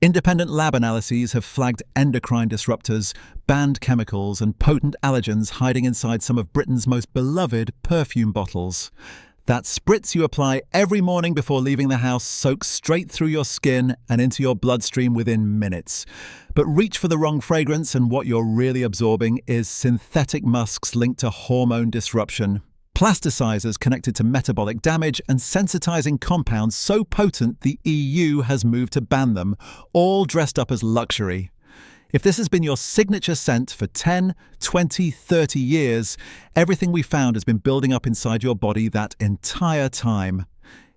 Independent lab analyses have flagged endocrine disruptors, banned chemicals, and potent allergens hiding inside some of Britain's most beloved perfume bottles. That spritz you apply every morning before leaving the house soaks straight through your skin and into your bloodstream within minutes. But reach for the wrong fragrance and what you're really absorbing is synthetic musks linked to hormone disruption. Plasticisers connected to metabolic damage and sensitising compounds so potent the EU has moved to ban them, all dressed up as luxury. If this has been your signature scent for 10, 20, 30 years, everything we found has been building up inside your body that entire time.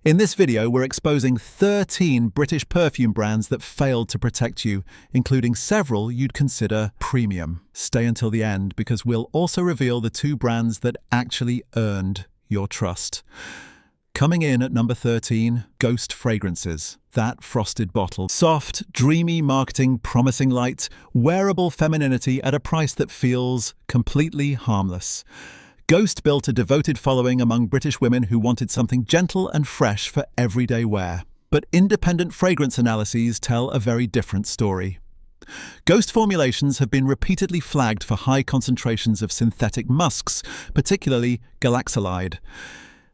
In this video, we're exposing 13 British perfume brands that failed to protect you, including several you'd consider premium. Stay until the end because we'll also reveal the 2 brands that actually earned your trust. Coming in at number 13, Ghost Fragrances. That frosted bottle. Soft, dreamy marketing, promising light, wearable femininity at a price that feels completely harmless. Ghost built a devoted following among British women who wanted something gentle and fresh for everyday wear. But independent fragrance analyses tell a very different story. Ghost formulations have been repeatedly flagged for high concentrations of synthetic musks, particularly galaxolide.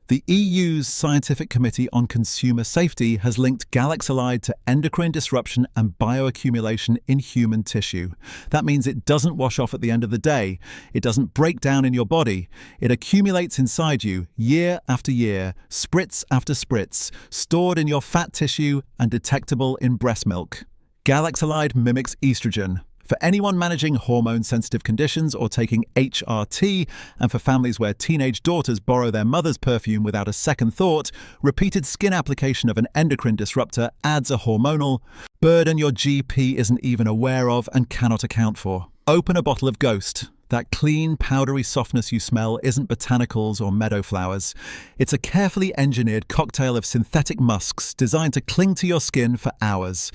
The EU's Scientific Committee on Consumer Safety has linked galaxolide to endocrine disruption and bioaccumulation in human tissue. That means it doesn't wash off at the end of the day. It doesn't break down in your body. It accumulates inside you year after year, spritz after spritz, stored in your fat tissue and detectable in breast milk. Galaxolide mimics estrogen. For anyone managing hormone-sensitive conditions or taking HRT, and for families where teenage daughters borrow their mother's perfume without a second thought, repeated skin application of an endocrine disruptor adds a hormonal burden your GP isn't even aware of and cannot account for. Open a bottle of Ghost. That clean, powdery softness you smell isn't botanicals or meadow flowers. It's a carefully engineered cocktail of synthetic musks designed to cling to your skin for hours.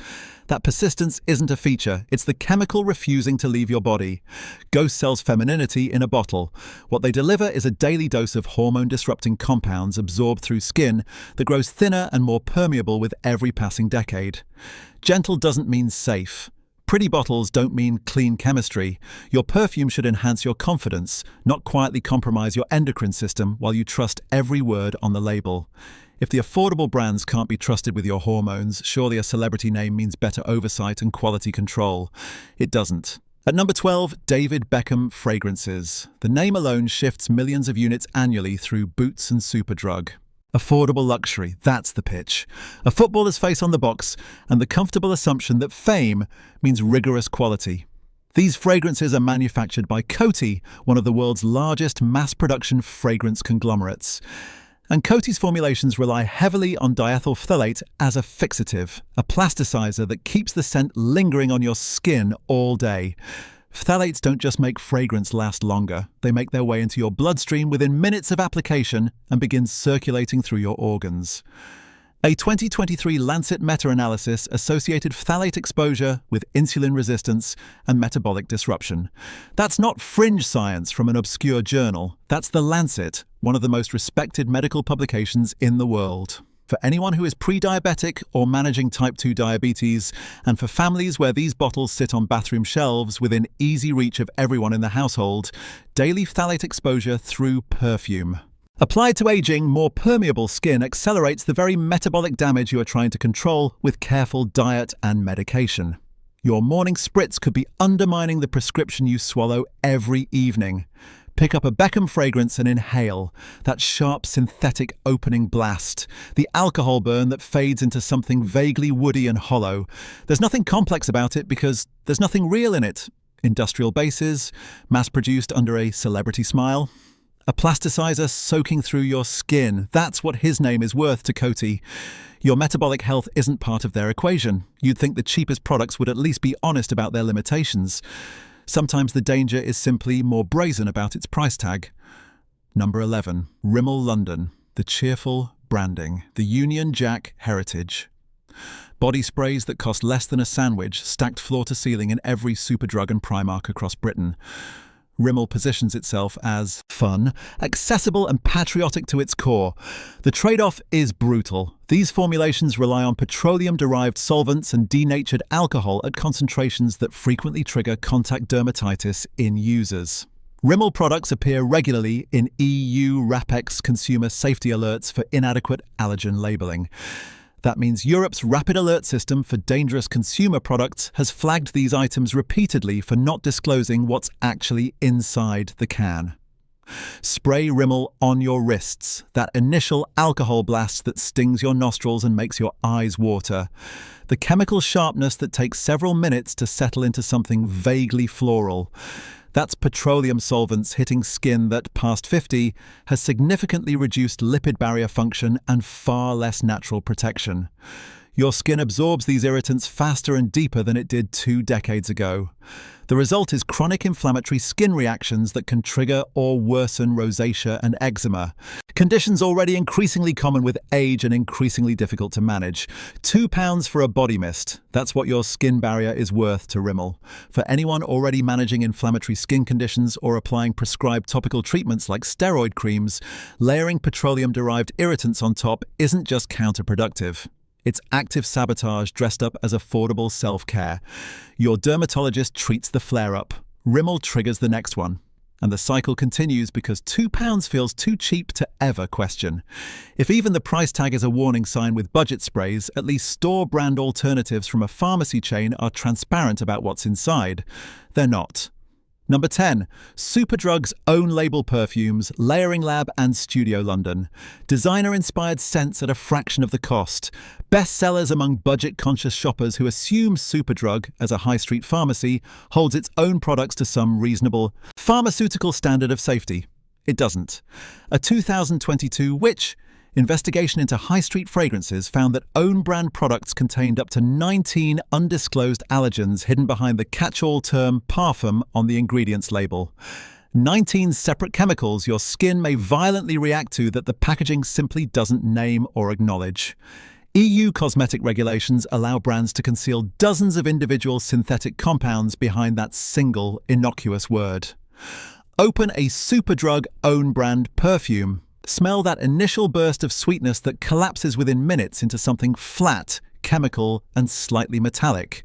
That persistence isn't a feature, it's the chemical refusing to leave your body. Ghost sells femininity in a bottle. What they deliver is a daily dose of hormone-disrupting compounds absorbed through skin that grows thinner and more permeable with every passing decade. Gentle doesn't mean safe. Pretty bottles don't mean clean chemistry. Your perfume should enhance your confidence, not quietly compromise your endocrine system while you trust every word on the label. If the affordable brands can't be trusted with your hormones, surely a celebrity name means better oversight and quality control. It doesn't. At number 12, David Beckham Fragrances. The name alone shifts millions of units annually through Boots and Superdrug. Affordable luxury, that's the pitch. A footballer's face on the box, and the comfortable assumption that fame means rigorous quality. These fragrances are manufactured by Coty, one of the world's largest mass-production fragrance conglomerates. And Coty's formulations rely heavily on diethyl phthalate as a fixative, a plasticizer that keeps the scent lingering on your skin all day. Phthalates don't just make fragrance last longer, they make their way into your bloodstream within minutes of application and begin circulating through your organs. A 2023 Lancet meta-analysis associated phthalate exposure with insulin resistance and metabolic disruption. That's not fringe science from an obscure journal, that's The Lancet, one of the most respected medical publications in the world. For anyone who is pre-diabetic or managing type 2 diabetes, and for families where these bottles sit on bathroom shelves within easy reach of everyone in the household, daily phthalate exposure through Perfume. Applied to aging, more permeable skin accelerates the very metabolic damage you are trying to control with careful diet and medication. Your morning spritz could be undermining the prescription you swallow every evening. Pick up a Beckham fragrance and inhale that sharp synthetic opening blast, the alcohol burn that fades into something vaguely woody and hollow. There's nothing complex about it because there's nothing real in it. Industrial bases, mass-produced under a celebrity smile. A plasticizer soaking through your skin. That's what his name is worth to Coty. Your metabolic health isn't part of their equation. You'd think the cheapest products would at least be honest about their limitations. Sometimes the danger is simply more brazen about its price tag. Number 11. Rimmel London. The cheerful branding. The Union Jack heritage. Body sprays that cost less than a sandwich, stacked floor to ceiling in every Superdrug and Primark across Britain. Rimmel positions itself as fun, accessible and patriotic to its core. The trade-off is brutal. These formulations rely on petroleum-derived solvents and denatured alcohol at concentrations that frequently trigger contact dermatitis in users. Rimmel products appear regularly in EU RAPEX consumer safety alerts for inadequate allergen labeling. That means Europe's rapid alert system for dangerous consumer products has flagged these items repeatedly for not disclosing what's actually inside the can. Spray Rimmel on your wrists, that initial alcohol blast that stings your nostrils and makes your eyes water. The chemical sharpness that takes several minutes to settle into something vaguely floral. That's petroleum solvents hitting skin that, past 50, has significantly reduced lipid barrier function and far less natural protection. Your skin absorbs these irritants faster and deeper than it did 2 decades ago. The result is chronic inflammatory skin reactions that can trigger or worsen rosacea and eczema, conditions already increasingly common with age and increasingly difficult to manage. £2 for a body mist. That's what your skin barrier is worth to Rimmel. For anyone already managing inflammatory skin conditions or applying prescribed topical treatments like steroid creams, layering petroleum-derived irritants on top isn't just counterproductive. It's active sabotage dressed up as affordable self-care. Your dermatologist treats the flare-up. Rimmel triggers the next one. And the cycle continues because £2 feels too cheap to ever question. If even the price tag is a warning sign with budget sprays, at least store-brand alternatives from a pharmacy chain are transparent about what's inside. They're not. Number 10. Superdrug's own label perfumes, Layering Lab and Studio London. Designer-inspired scents at a fraction of the cost. Bestsellers among budget-conscious shoppers who assume Superdrug, as a high-street pharmacy, holds its own products to some reasonable pharmaceutical standard of safety. It doesn't. A 2022 Which? Investigation into high-street fragrances found that own-brand products contained up to 19 undisclosed allergens hidden behind the catch-all term parfum on the ingredients label. 19 separate chemicals your skin may violently react to that the packaging simply doesn't name or acknowledge. EU cosmetic regulations allow brands to conceal dozens of individual synthetic compounds behind that single innocuous word. Open a Superdrug own-brand perfume. Smell that initial burst of sweetness that collapses within minutes into something flat, chemical, and slightly metallic.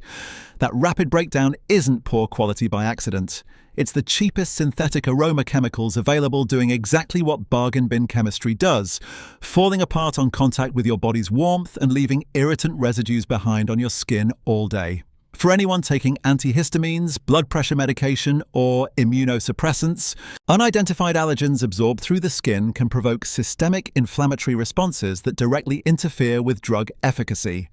That rapid breakdown isn't poor quality by accident. It's the cheapest synthetic aroma chemicals available doing exactly what bargain bin chemistry does, falling apart on contact with your body's warmth and leaving irritant residues behind on your skin all day. For anyone taking antihistamines, blood pressure medication, or immunosuppressants, unidentified allergens absorbed through the skin can provoke systemic inflammatory responses that directly interfere with drug efficacy.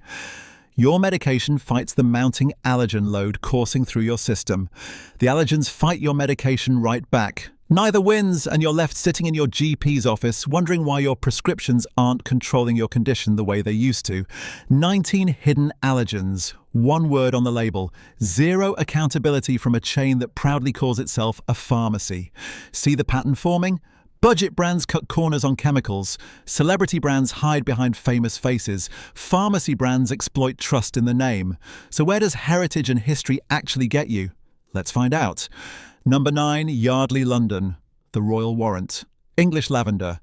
Your medication fights the mounting allergen load coursing through your system. The allergens fight your medication right back. Neither wins, and you're left sitting in your GP's office wondering why your prescriptions aren't controlling your condition the way they used to. 19 hidden allergens, one word on the label, zero accountability from a chain that proudly calls itself a pharmacy. See the pattern forming? Budget brands cut corners on chemicals, celebrity brands hide behind famous faces, pharmacy brands exploit trust in the name. So where does heritage and history actually get you? Let's find out. Number 9, Yardley London, the Royal Warrant. English lavender,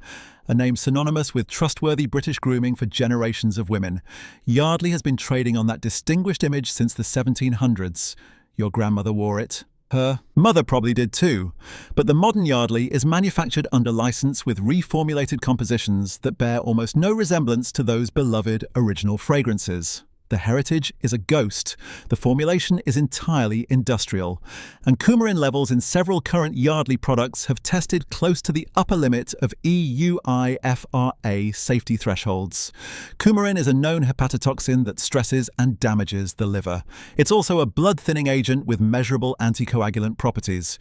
a name synonymous with trustworthy British grooming for generations of women. Yardley has been trading on that distinguished image since the 1700s. Your grandmother wore it. Her mother probably did too. But the modern Yardley is manufactured under license with reformulated compositions that bear almost no resemblance to those beloved original fragrances. The heritage is a ghost. The formulation is entirely industrial. And coumarin levels in several current Yardley products have tested close to the upper limit of EUIFRA safety thresholds. Coumarin is a known hepatotoxin that stresses and damages the liver. It's also a blood-thinning agent with measurable anticoagulant properties.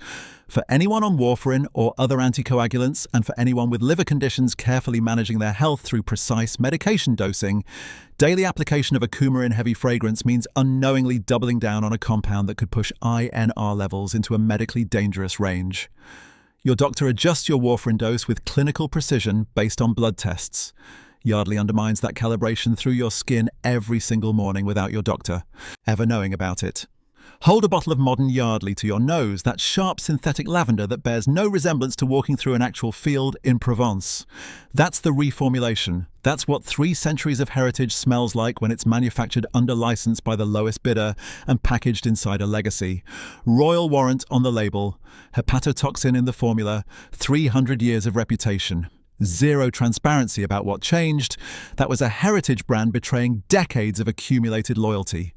For anyone on warfarin or other anticoagulants, and for anyone with liver conditions carefully managing their health through precise medication dosing, daily application of a coumarin-heavy fragrance means unknowingly doubling down on a compound that could push INR levels into a medically dangerous range. Your doctor adjusts your warfarin dose with clinical precision based on blood tests. Yardley undermines that calibration through your skin every single morning without your doctor ever knowing about it. Hold a bottle of modern Yardley to your nose, that sharp synthetic lavender that bears no resemblance to walking through an actual field in Provence. That's the reformulation. That's what 3 centuries of heritage smells like when it's manufactured under license by the lowest bidder and packaged inside a legacy. Royal warrant on the label, hepatotoxin in the formula, 300 years of reputation. Zero transparency about what changed. That was a heritage brand betraying decades of accumulated loyalty.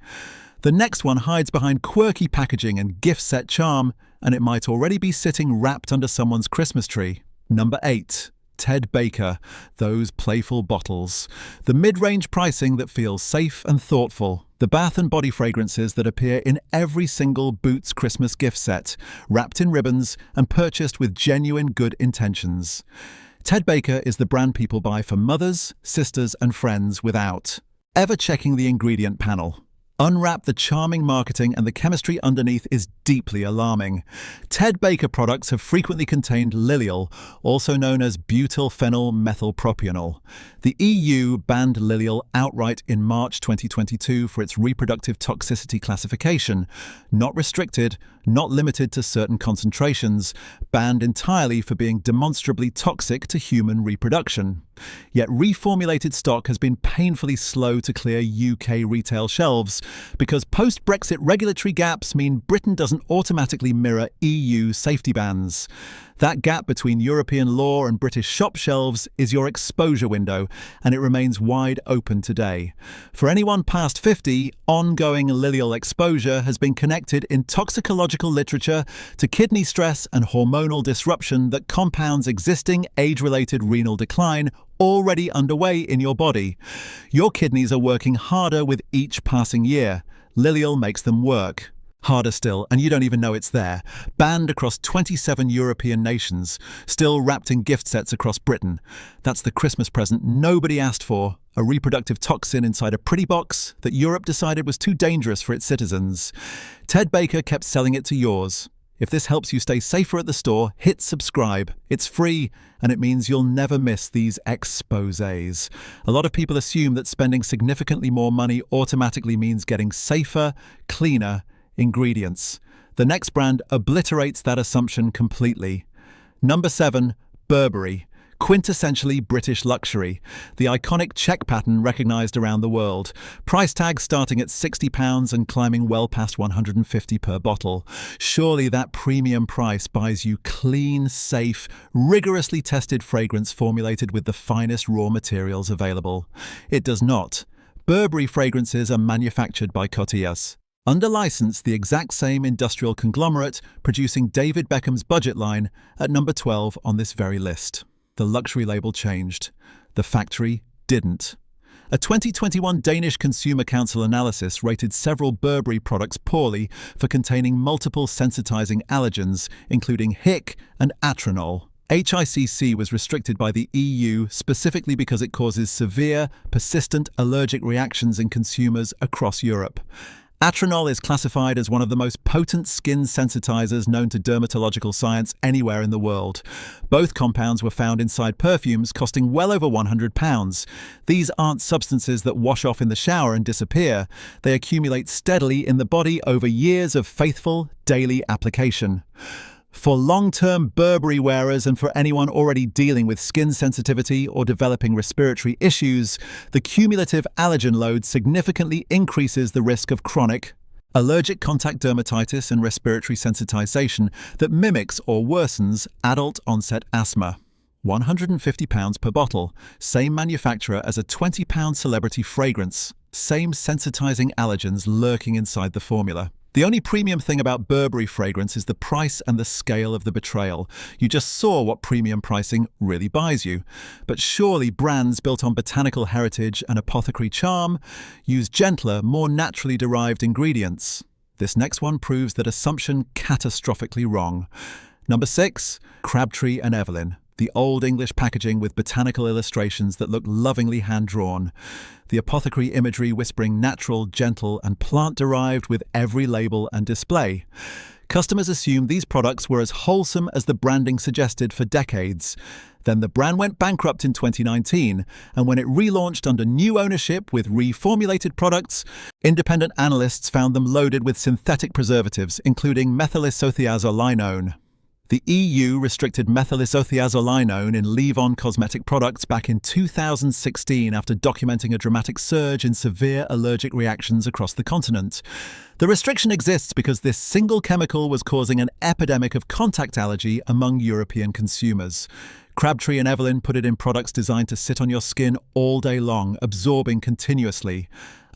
The next one hides behind quirky packaging and gift set charm, and it might already be sitting wrapped under someone's Christmas tree. Number 8. Ted Baker. Those playful bottles. The mid-range pricing that feels safe and thoughtful. The bath and body fragrances that appear in every single Boots Christmas gift set, wrapped in ribbons and purchased with genuine good intentions. Ted Baker is the brand people buy for mothers, sisters and friends without ever checking the ingredient panel. Unwrap the charming marketing and the chemistry underneath is deeply alarming. Ted Baker products have frequently contained lilial, also known as butylphenyl-methylpropanol. The EU banned lilial outright in March 2022 for its reproductive toxicity classification, not restricted, not limited to certain concentrations, banned entirely for being demonstrably toxic to human reproduction. Yet reformulated stock has been painfully slow to clear UK retail shelves because post-Brexit regulatory gaps mean Britain doesn't automatically mirror EU safety bans. That gap between European law and British shop shelves is your exposure window, and it remains wide open today. For anyone past 50, ongoing lilial exposure has been connected in toxicological literature to kidney stress and hormonal disruption that compounds existing age-related renal decline already underway in your body. Your kidneys are working harder with each passing year. Lilial makes them work harder still, and you don't even know it's there. Banned across 27 European nations, still wrapped in gift sets across Britain. That's the Christmas present nobody asked for, a reproductive toxin inside a pretty box that Europe decided was too dangerous for its citizens. Ted Baker kept selling it to yours. If this helps you stay safer at the store, hit subscribe. It's free, and it means you'll never miss these exposés. A lot of people assume that spending significantly more money automatically means getting safer, cleaner ingredients. The next brand obliterates that assumption completely. Number 7. Burberry. Quintessentially British luxury. The iconic check pattern recognised around the world. Price tags starting at £60 and climbing well past £150 per bottle. Surely that premium price buys you clean, safe, rigorously tested fragrance formulated with the finest raw materials available. It does not. Burberry fragrances are manufactured by Cotillas. Under license, the exact same industrial conglomerate producing David Beckham's budget line at number 12 on this very list. The luxury label changed. The factory didn't. A 2021 Danish Consumer Council analysis rated several Burberry products poorly for containing multiple sensitizing allergens, including hic and atronol. HICC was restricted by the EU specifically because it causes severe, persistent allergic reactions in consumers across Europe. Atronol is classified as one of the most potent skin sensitizers known to dermatological science anywhere in the world. Both compounds were found inside perfumes costing well over £100. These aren't substances that wash off in the shower and disappear. They accumulate steadily in the body over years of faithful, daily application. For long-term Burberry wearers and for anyone already dealing with skin sensitivity or developing respiratory issues, the cumulative allergen load significantly increases the risk of chronic allergic contact dermatitis and respiratory sensitization that mimics or worsens adult-onset asthma. £150 per bottle, same manufacturer as a £20 celebrity fragrance, same sensitizing allergens lurking inside the formula. The only premium thing about Burberry fragrance is the price and the scale of the betrayal. You just saw what premium pricing really buys you. But surely brands built on botanical heritage and apothecary charm use gentler, more naturally derived ingredients. This next one proves that assumption catastrophically wrong. Number 6. Crabtree and Evelyn. The old English packaging with botanical illustrations that look lovingly hand-drawn. The apothecary imagery whispering natural, gentle, and plant-derived with every label and display. Customers assumed these products were as wholesome as the branding suggested for decades. Then the brand went bankrupt in 2019, and when it relaunched under new ownership with reformulated products, independent analysts found them loaded with synthetic preservatives, including methylisothiazolinone. The EU restricted methylisothiazolinone in leave-on cosmetic products back in 2016 after documenting a dramatic surge in severe allergic reactions across the continent. The restriction exists because this single chemical was causing an epidemic of contact allergy among European consumers. Crabtree and Evelyn put it in products designed to sit on your skin all day long, absorbing continuously.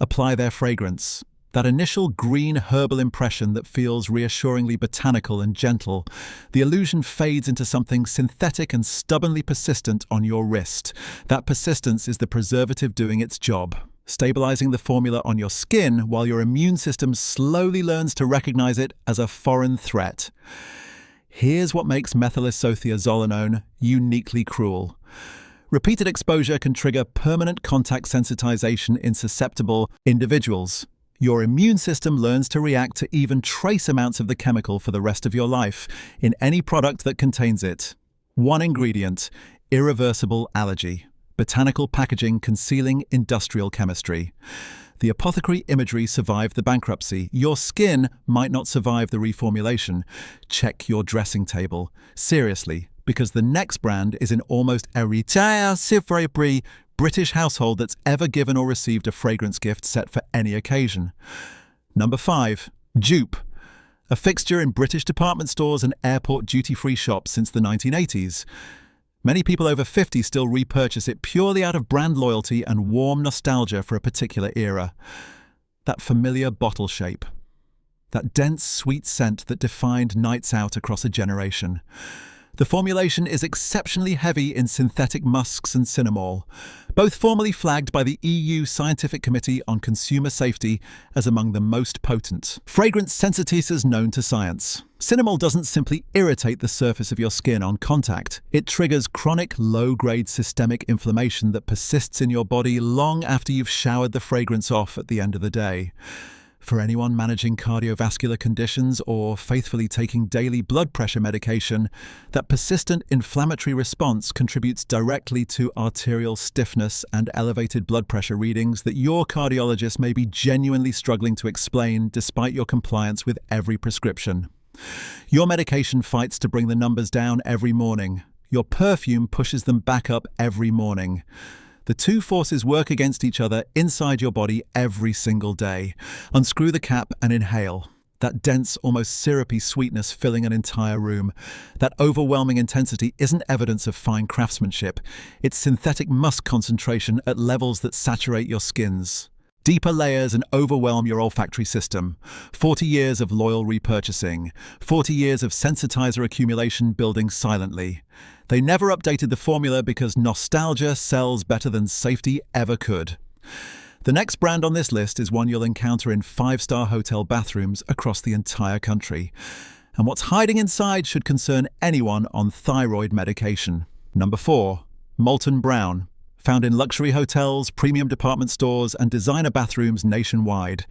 Apply their fragrance. That initial green herbal impression that feels reassuringly botanical and gentle, the illusion fades into something synthetic and stubbornly persistent on your wrist. That persistence is the preservative doing its job, stabilizing the formula on your skin while your immune system slowly learns to recognize it as a foreign threat. Here's what makes methylisothiazolinone uniquely cruel. Repeated exposure can trigger permanent contact sensitization in susceptible individuals. Your immune system learns to react to even trace amounts of the chemical for the rest of your life in any product that contains it. One ingredient, irreversible allergy. Botanical packaging concealing industrial chemistry. The apothecary imagery survived the bankruptcy. Your skin might not survive the reformulation. Check your dressing table. Seriously, because the next brand is in almost every British household that's ever given or received a fragrance gift set for any occasion. Number 5. Dupe. A fixture in British department stores and airport duty-free shops since the 1980s. Many people over 50 still repurchase it purely out of brand loyalty and warm nostalgia for a particular era. That familiar bottle shape. That dense, sweet scent that defined nights out across a generation. The formulation is exceptionally heavy in synthetic musks and cinnamol, both formally flagged by the EU Scientific Committee on Consumer Safety as among the most potent fragrance sensitisers known to science. Cinnamol doesn't simply irritate the surface of your skin on contact. It triggers chronic, low-grade systemic inflammation that persists in your body long after you've showered the fragrance off at the end of the day. For anyone managing cardiovascular conditions or faithfully taking daily blood pressure medication, that persistent inflammatory response contributes directly to arterial stiffness and elevated blood pressure readings that your cardiologist may be genuinely struggling to explain despite your compliance with every prescription. Your medication fights to bring the numbers down every morning. Your perfume pushes them back up every morning. The two forces work against each other inside your body every single day. Unscrew the cap and inhale. That dense, almost syrupy sweetness filling an entire room. That overwhelming intensity isn't evidence of fine craftsmanship. It's synthetic musk concentration at levels that saturate your skins. Deeper layers and overwhelm your olfactory system. 40 years of loyal repurchasing. 40 years of sensitizer accumulation building silently. They never updated the formula because nostalgia sells better than safety ever could. The next brand on this list is one you'll encounter in 5-star hotel bathrooms across the entire country. And what's hiding inside should concern anyone on thyroid medication. Number 4. Molten Brown. Found in luxury hotels, premium department stores, and designer bathrooms nationwide.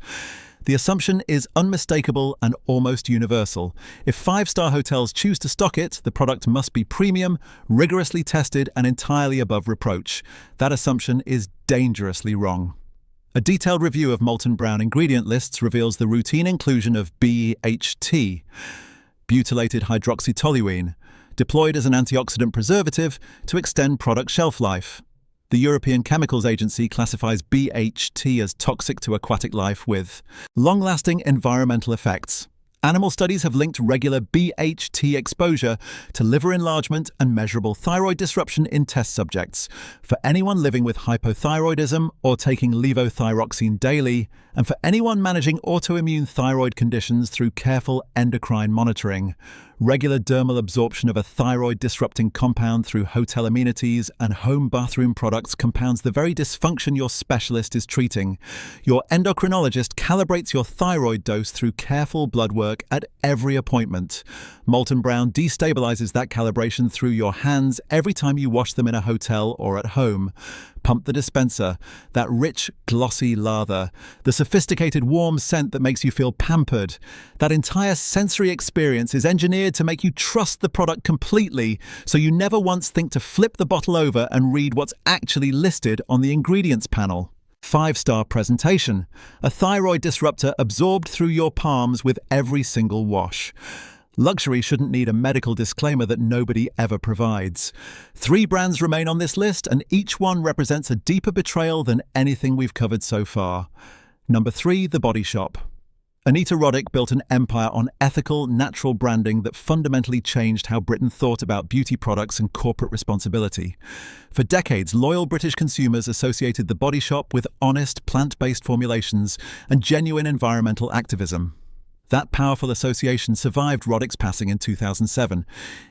The assumption is unmistakable and almost universal. If 5-star hotels choose to stock it, the product must be premium, rigorously tested, and entirely above reproach. That assumption is dangerously wrong. A detailed review of Molten Brown ingredient lists reveals the routine inclusion of BHT, butylated hydroxytoluene, deployed as an antioxidant preservative to extend product shelf life. The European Chemicals Agency classifies BHT as toxic to aquatic life with long-lasting environmental effects. Animal studies have linked regular BHT exposure to liver enlargement and measurable thyroid disruption in test subjects. For anyone living with hypothyroidism or taking levothyroxine daily, and for anyone managing autoimmune thyroid conditions through careful endocrine monitoring, Regular dermal absorption of a thyroid-disrupting compound through hotel amenities and home bathroom products compounds the very dysfunction your specialist is treating. Your endocrinologist calibrates your thyroid dose through careful blood work at every appointment. Molten Brown destabilizes that calibration through your hands every time you wash them in a hotel or at home. Pump the dispenser, that rich, glossy lather, the sophisticated warm scent that makes you feel pampered. That entire sensory experience is engineered to make you trust the product completely, so you never once think to flip the bottle over and read what's actually listed on the ingredients panel. 5-star presentation, a thyroid disruptor absorbed through your palms with every single wash. Luxury shouldn't need a medical disclaimer that nobody ever provides. 3 brands remain on this list, and each one represents a deeper betrayal than anything we've covered so far. Number 3, The Body Shop. Anita Roddick built an empire on ethical, natural branding that fundamentally changed how Britain thought about beauty products and corporate responsibility. For decades, loyal British consumers associated The Body Shop with honest, plant-based formulations and genuine environmental activism. That powerful association survived Roddick's passing in 2007.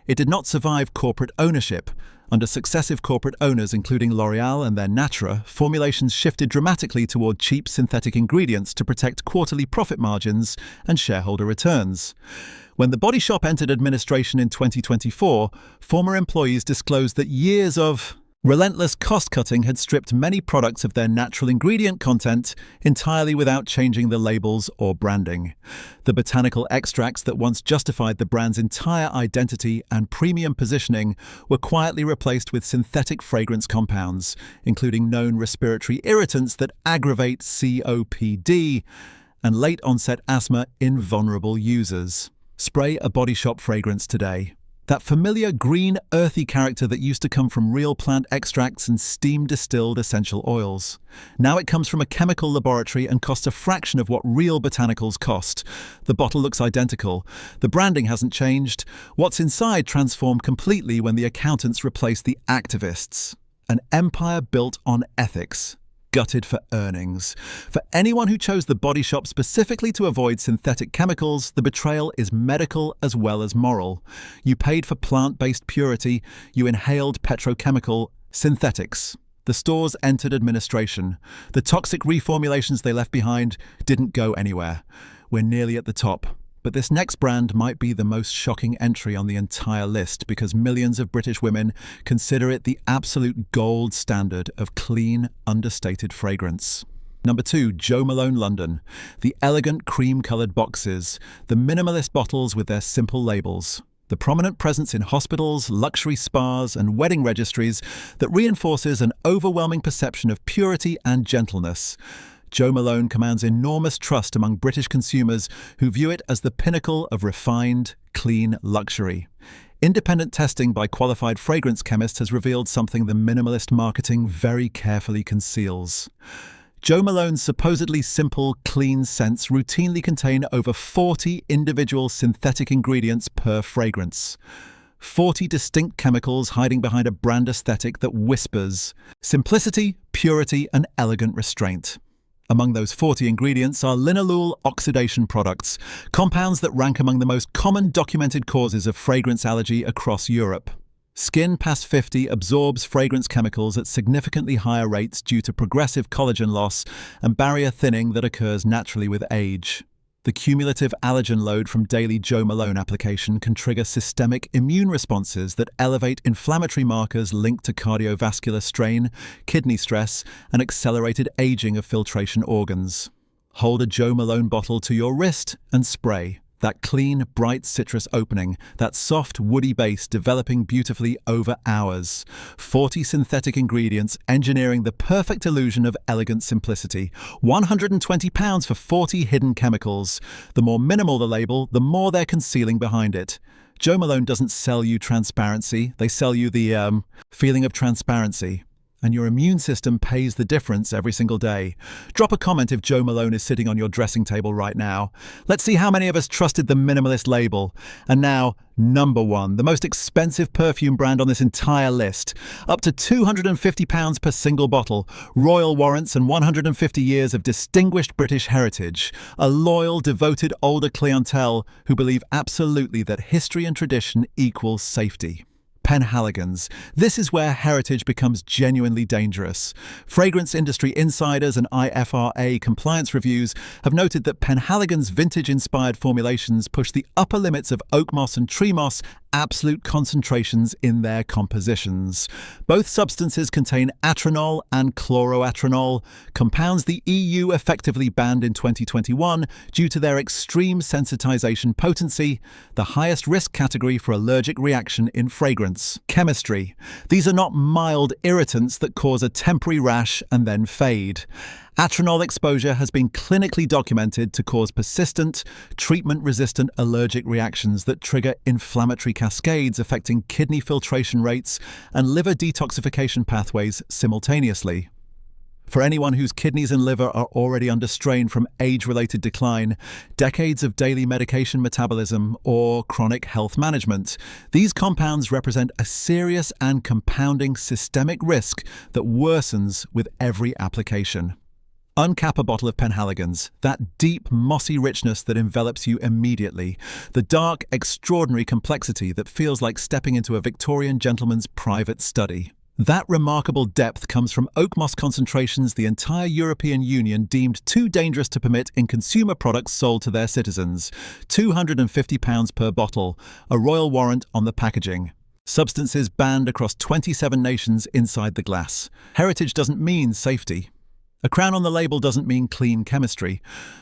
It did not survive corporate ownership. Under successive corporate owners, including L'Oréal and their Natura, formulations shifted dramatically toward cheap synthetic ingredients to protect quarterly profit margins and shareholder returns. When The Body Shop entered administration in 2024, former employees disclosed that years of relentless cost-cutting had stripped many products of their natural ingredient content entirely without changing the labels or branding. The botanical extracts that once justified the brand's entire identity and premium positioning were quietly replaced with synthetic fragrance compounds, including known respiratory irritants that aggravate COPD and late-onset asthma in vulnerable users. Spray a Body Shop fragrance today. That familiar green, earthy character that used to come from real plant extracts and steam-distilled essential oils. Now it comes from a chemical laboratory and costs a fraction of what real botanicals cost. The bottle looks identical. The branding hasn't changed. What's inside transformed completely when the accountants replaced the activists. An empire built on ethics. Gutted for earnings. For anyone who chose The Body Shop specifically to avoid synthetic chemicals, the betrayal is medical as well as moral. You paid for plant-based purity, you inhaled petrochemical synthetics. The stores entered administration. The toxic reformulations they left behind didn't go anywhere. We're nearly at the top. But this next brand might be the most shocking entry on the entire list because millions of British women consider it the absolute gold standard of clean, understated fragrance. Number 2, Jo Malone London. The elegant cream-coloured boxes, the minimalist bottles with their simple labels. The prominent presence in hospitals, luxury spas, and wedding registries that reinforces an overwhelming perception of purity and gentleness. Jo Malone commands enormous trust among British consumers who view it as the pinnacle of refined, clean luxury. Independent testing by qualified fragrance chemists has revealed something the minimalist marketing very carefully conceals. Jo Malone's supposedly simple, clean scents routinely contain over 40 individual synthetic ingredients per fragrance. 40 distinct chemicals hiding behind a brand aesthetic that whispers simplicity, purity, and elegant restraint. Among those 40 ingredients are linalool oxidation products, compounds that rank among the most common documented causes of fragrance allergy across Europe. Skin past 50 absorbs fragrance chemicals at significantly higher rates due to progressive collagen loss and barrier thinning that occurs naturally with age. The cumulative allergen load from daily Jo Malone application can trigger systemic immune responses that elevate inflammatory markers linked to cardiovascular strain, kidney stress, and accelerated aging of filtration organs. Hold a Jo Malone bottle to your wrist and spray. That clean, bright citrus opening, that soft, woody base developing beautifully over hours. 40 synthetic ingredients engineering the perfect illusion of elegant simplicity. £120 for 40 hidden chemicals. The more minimal the label, the more they're concealing behind it. Jo Malone doesn't sell you transparency, they sell you the feeling of transparency. And your immune system pays the difference every single day. Drop a comment if Joe Malone is sitting on your dressing table right now. Let's see how many of us trusted the minimalist label. And now, number one, the most expensive perfume brand on this entire list. Up to £250 per single bottle, royal warrants and 150 years of distinguished British heritage. A loyal, devoted older clientele who believe absolutely that history and tradition equals safety. Penhaligon's. This is where heritage becomes genuinely dangerous. Fragrance industry insiders and IFRA compliance reviews have noted that Penhaligon's vintage-inspired formulations push the upper limits of oak moss and tree moss absolute concentrations in their compositions. Both substances contain atronol and chloroatronol, compounds the EU effectively banned in 2021 due to their extreme sensitization potency, the highest risk category for allergic reaction in fragrance. Chemistry. These are not mild irritants that cause a temporary rash and then fade. Atronol exposure has been clinically documented to cause persistent, treatment-resistant allergic reactions that trigger inflammatory cascades affecting kidney filtration rates and liver detoxification pathways simultaneously. For anyone whose kidneys and liver are already under strain from age-related decline, decades of daily medication metabolism, or chronic health management, these compounds represent a serious and compounding systemic risk that worsens with every application. Uncap a bottle of Penhaligon's, that deep, mossy richness that envelops you immediately, the dark, extraordinary complexity that feels like stepping into a Victorian gentleman's private study. That remarkable depth comes from oak moss concentrations the entire European Union deemed too dangerous to permit in consumer products sold to their citizens. £250 per bottle, a royal warrant on the packaging. Substances banned across 27 nations inside the glass. Heritage doesn't mean safety. A crown on the label doesn't mean clean chemistry.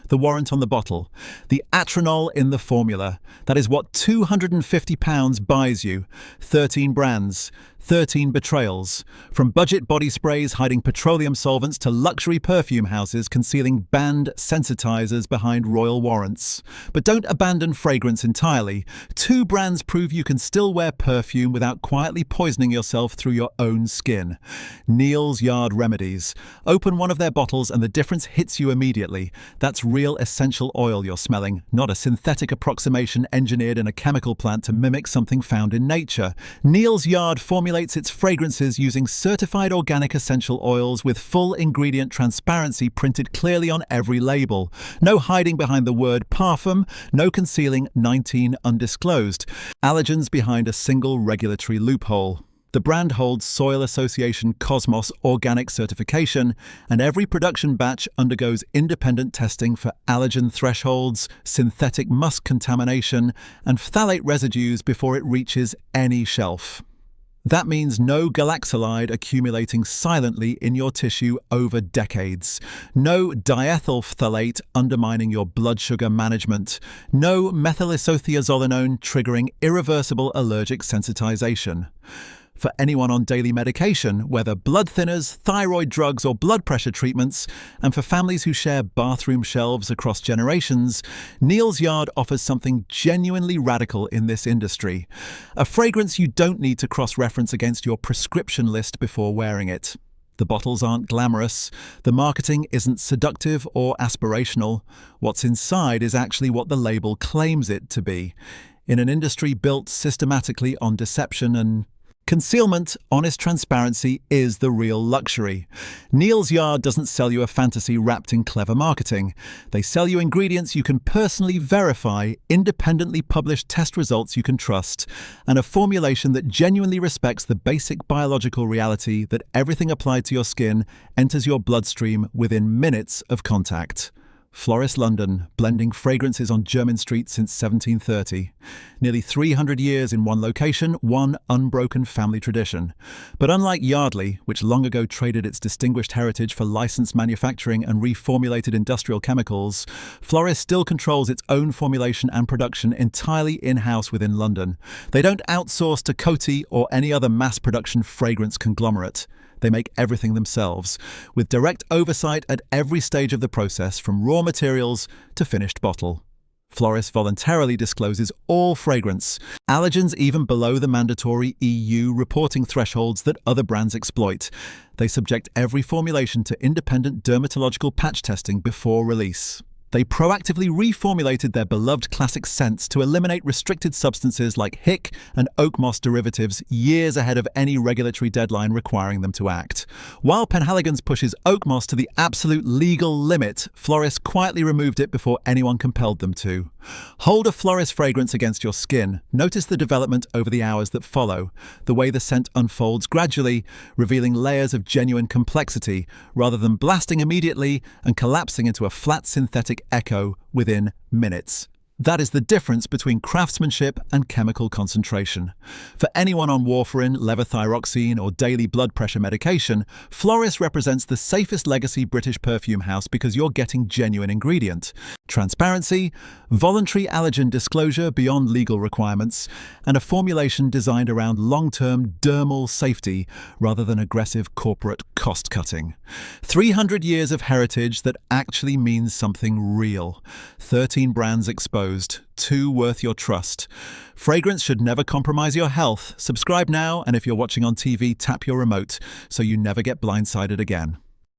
The warrant on the bottle. The atronol in the formula. That is what £250 buys you. 13 brands. 13 betrayals. From budget body sprays hiding petroleum solvents to luxury perfume houses concealing banned sensitisers behind royal warrants. But don't abandon fragrance entirely. 2 brands prove you can still wear perfume without quietly poisoning yourself through your own skin. Neal's Yard Remedies. Open one of their bottles and the difference hits you immediately. That's real essential oil you're smelling, not a synthetic approximation engineered in a chemical plant to mimic something found in nature. Neal's Yard formulates its fragrances using certified organic essential oils with full ingredient transparency printed clearly on every label. No hiding behind the word parfum, no concealing 19 undisclosed. Allergens behind a single regulatory loophole. The brand holds Soil Association Cosmos organic certification, and every production batch undergoes independent testing for allergen thresholds, synthetic musk contamination, and phthalate residues before it reaches any shelf. That means no galaxolide accumulating silently in your tissue over decades. No diethyl phthalate undermining your blood sugar management. No methylisothiazolinone triggering irreversible allergic sensitization. For anyone on daily medication, whether blood thinners, thyroid drugs, or blood pressure treatments, and for families who share bathroom shelves across generations, Neal's Yard offers something genuinely radical in this industry. A fragrance you don't need to cross-reference against your prescription list before wearing it. The bottles aren't glamorous, the marketing isn't seductive or aspirational. What's inside is actually what the label claims it to be. In an industry built systematically on deception and concealment, honest transparency is the real luxury. Neal's Yard doesn't sell you a fantasy wrapped in clever marketing. They sell you ingredients you can personally verify, independently published test results you can trust, and a formulation that genuinely respects the basic biological reality that everything applied to your skin enters your bloodstream within minutes of contact. Florist London, blending fragrances on Jermyn Street since 1730. Nearly 300 years in one location, one unbroken family tradition. But unlike Yardley, which long ago traded its distinguished heritage for licensed manufacturing and reformulated industrial chemicals, Florist still controls its own formulation and production entirely in-house within London. They don't outsource to Coty or any other mass-production fragrance conglomerate. They make everything themselves, with direct oversight at every stage of the process, from raw materials to finished bottle. Floris voluntarily discloses all fragrance, allergens even below the mandatory EU reporting thresholds that other brands exploit. They subject every formulation to independent dermatological patch testing before release. They proactively reformulated their beloved classic scents to eliminate restricted substances like hic and oak moss derivatives years ahead of any regulatory deadline requiring them to act. While Penhaligon's pushes oak moss to the absolute legal limit, Floris quietly removed it before anyone compelled them to. Hold a Floris fragrance against your skin. Notice the development over the hours that follow, the way the scent unfolds gradually, revealing layers of genuine complexity, rather than blasting immediately and collapsing into a flat synthetic echo within minutes. That is the difference between craftsmanship and chemical concentration. For anyone on warfarin, levothyroxine, or daily blood pressure medication, Floris represents the safest legacy British perfume house because you're getting genuine ingredient. Transparency, voluntary allergen disclosure beyond legal requirements, and a formulation designed around long-term dermal safety rather than aggressive corporate cost-cutting. 300 years of heritage that actually means something real. 13 brands exposed, 2 worth your trust. Fragrance should never compromise your health. Subscribe now, and if you're watching on TV, tap your remote so you never get blindsided again.